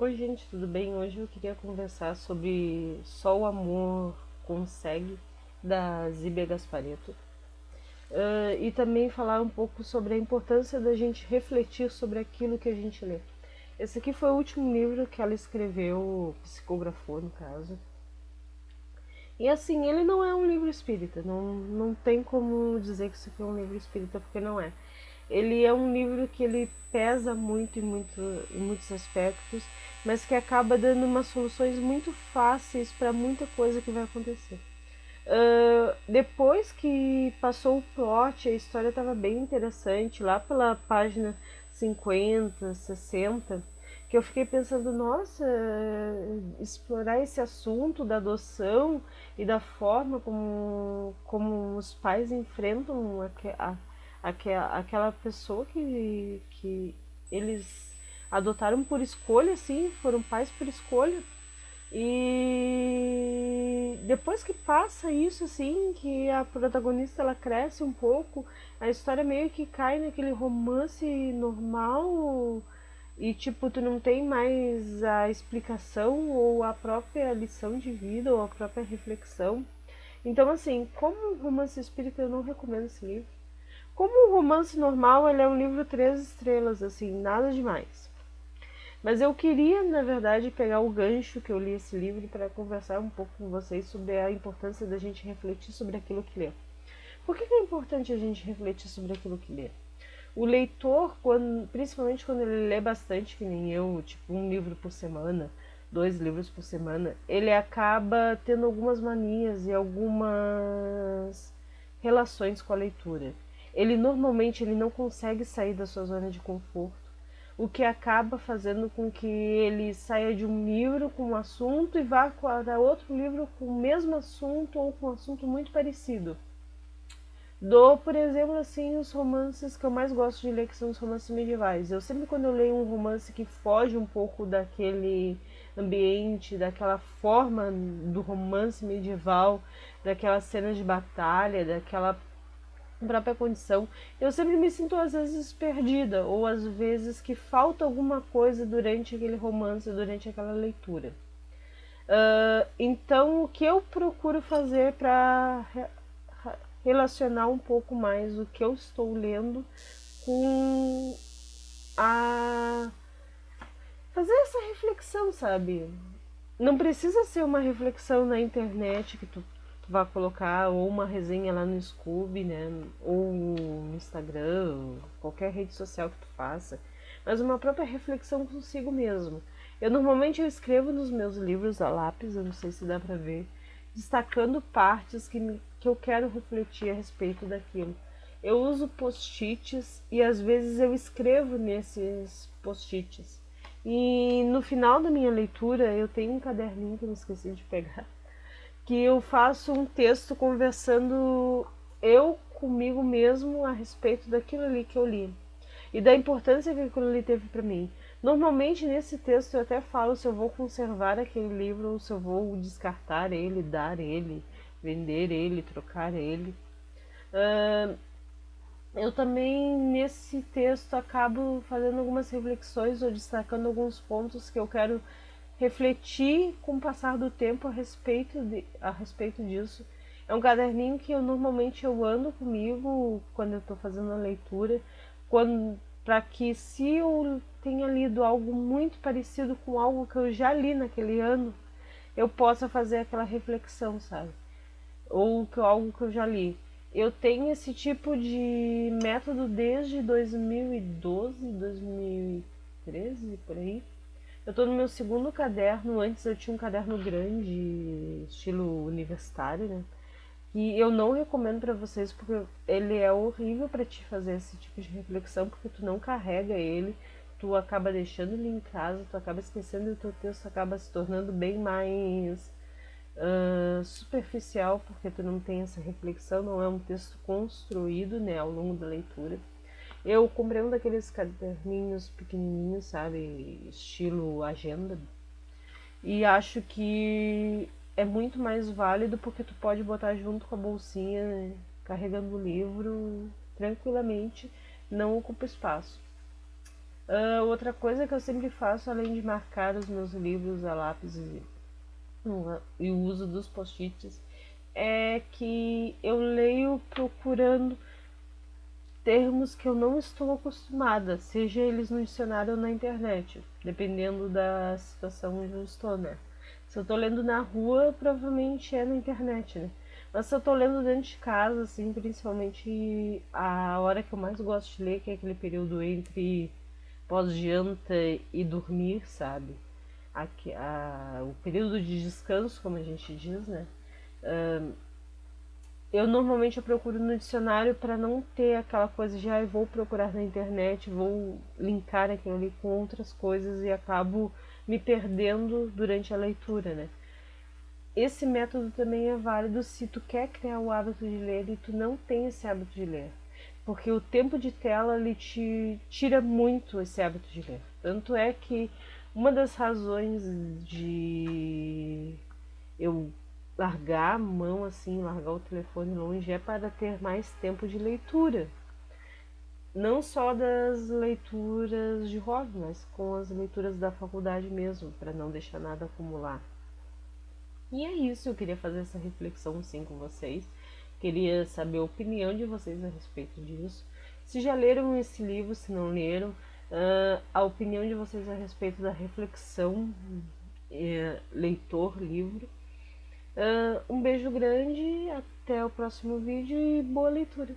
Oi, gente, tudo bem? Hoje eu queria conversar sobre Só o Amor Consegue, da Zíbia Gasparetto. E também falar um pouco sobre a importância da gente refletir sobre aquilo que a gente lê. Esse aqui foi o último livro que ela escreveu, psicografou no caso. E assim, ele não é um livro espírita, não tem como dizer que isso aqui é um livro espírita, porque não é. Ele é um livro que ele pesa muito em muitos aspectos, mas que acaba dando umas soluções muito fáceis para muita coisa que vai acontecer. Depois que passou o plot, a história estava bem interessante, lá pela página 50, 60, que eu fiquei pensando, nossa, explorar esse assunto da adoção e da forma como os pais enfrentam aquela pessoa que eles adotaram por escolha, assim, foram pais por escolha. E depois que passa isso, assim, que a protagonista ela cresce um pouco, a história meio que cai naquele romance normal e tipo, tu não tem mais a explicação ou a própria lição de vida ou a própria reflexão. Então, assim, como um romance espírita, eu não recomendo esse livro. Como um romance normal, ele é um livro 3 estrelas, assim, nada demais. Mas eu queria, na verdade, pegar o gancho que eu li esse livro para conversar um pouco com vocês sobre a importância da gente refletir sobre aquilo que lê. Por que é importante a gente refletir sobre aquilo que lê? O leitor, principalmente quando ele lê bastante, que nem eu, tipo um livro por semana, 2 livros por semana, ele acaba tendo algumas manias e algumas relações com a leitura. Ele normalmente ele não consegue sair da sua zona de conforto, o que acaba fazendo com que ele saia de um livro com um assunto e vá para outro livro com o mesmo assunto ou com um assunto muito parecido. Dou, por exemplo, assim, os romances que eu mais gosto de ler, que são os romances medievais. Eu sempre, quando eu leio um romance que foge um pouco daquele ambiente, daquela forma do romance medieval, daquelas cenas de batalha, daquela própria condição, eu sempre me sinto às vezes perdida, ou às vezes que falta alguma coisa durante aquele romance, durante aquela leitura. Então, o que eu procuro fazer para relacionar um pouco mais o que eu estou lendo com a fazer essa reflexão, sabe? Não precisa ser uma reflexão na internet que tu vá colocar, ou uma resenha lá no Scoob, né? Ou no Instagram, ou qualquer rede social que tu faça, mas uma própria reflexão consigo mesmo. Eu escrevo nos meus livros a lápis, eu não sei se dá pra ver, destacando partes que eu quero refletir a respeito daquilo. Eu uso post-its e às vezes eu escrevo nesses post-its. E no final da minha leitura, eu tenho um caderninho que eu me esqueci de pegar, que eu faço um texto conversando eu comigo mesmo a respeito daquilo ali que eu li e da importância que aquilo ali teve para mim. Normalmente nesse texto eu até falo se eu vou conservar aquele livro ou se eu vou descartar ele, dar ele, vender ele, trocar ele. Eu também, nesse texto, acabo fazendo algumas reflexões ou destacando alguns pontos que eu quero refletir com o passar do tempo a respeito disso. É um caderninho que eu normalmente eu ando comigo quando eu estou fazendo a leitura, para que se eu tenha lido algo muito parecido com algo que eu já li naquele ano, eu possa fazer aquela reflexão, sabe? Ou algo que eu já li. Eu tenho esse tipo de método desde 2012, 2013, por aí. Eu tô no meu segundo caderno, antes eu tinha um caderno grande, estilo universitário, né? E eu não recomendo para vocês porque ele é horrível para te fazer esse tipo de reflexão, porque tu não carrega ele, tu acaba deixando ele em casa, tu acaba esquecendo e o teu texto acaba se tornando bem mais superficial, porque tu não tem essa reflexão, não é um texto construído, né, ao longo da leitura. Eu comprei um daqueles caderninhos pequenininhos, sabe, estilo agenda, e acho que é muito mais válido porque tu pode botar junto com a bolsinha, né, carregando o livro tranquilamente, não ocupa espaço. Outra coisa que eu sempre faço, além de marcar os meus livros a lápis e o uso dos post-its, é que eu leio procurando termos que eu não estou acostumada, seja eles no dicionário ou na internet, dependendo da situação onde eu estou, né? Se eu tô lendo na rua, provavelmente é na internet, né? Mas se eu tô lendo dentro de casa, assim, principalmente a hora que eu mais gosto de ler, que é aquele período entre pós-janta e dormir, sabe? O período de descanso, como a gente diz, né? Eu procuro no dicionário para não ter aquela coisa de vou procurar na internet, vou linkar aquilo ali com outras coisas e acabo me perdendo durante a leitura, né? Esse método também é válido se tu quer criar o hábito de ler e tu não tem esse hábito de ler. Porque o tempo de tela ele te tira muito esse hábito de ler. Tanto é que uma das razões de eu largar a mão assim, largar o telefone longe é para ter mais tempo de leitura. Não só das leituras de hobby, mas com as leituras da faculdade mesmo, para não deixar nada acumular. E é isso, eu queria fazer essa reflexão sim com vocês. Queria saber a opinião de vocês a respeito disso. Se já leram esse livro, se não leram, a opinião de vocês a respeito da reflexão leitor-livro. Um beijo grande, até o próximo vídeo e boa leitura!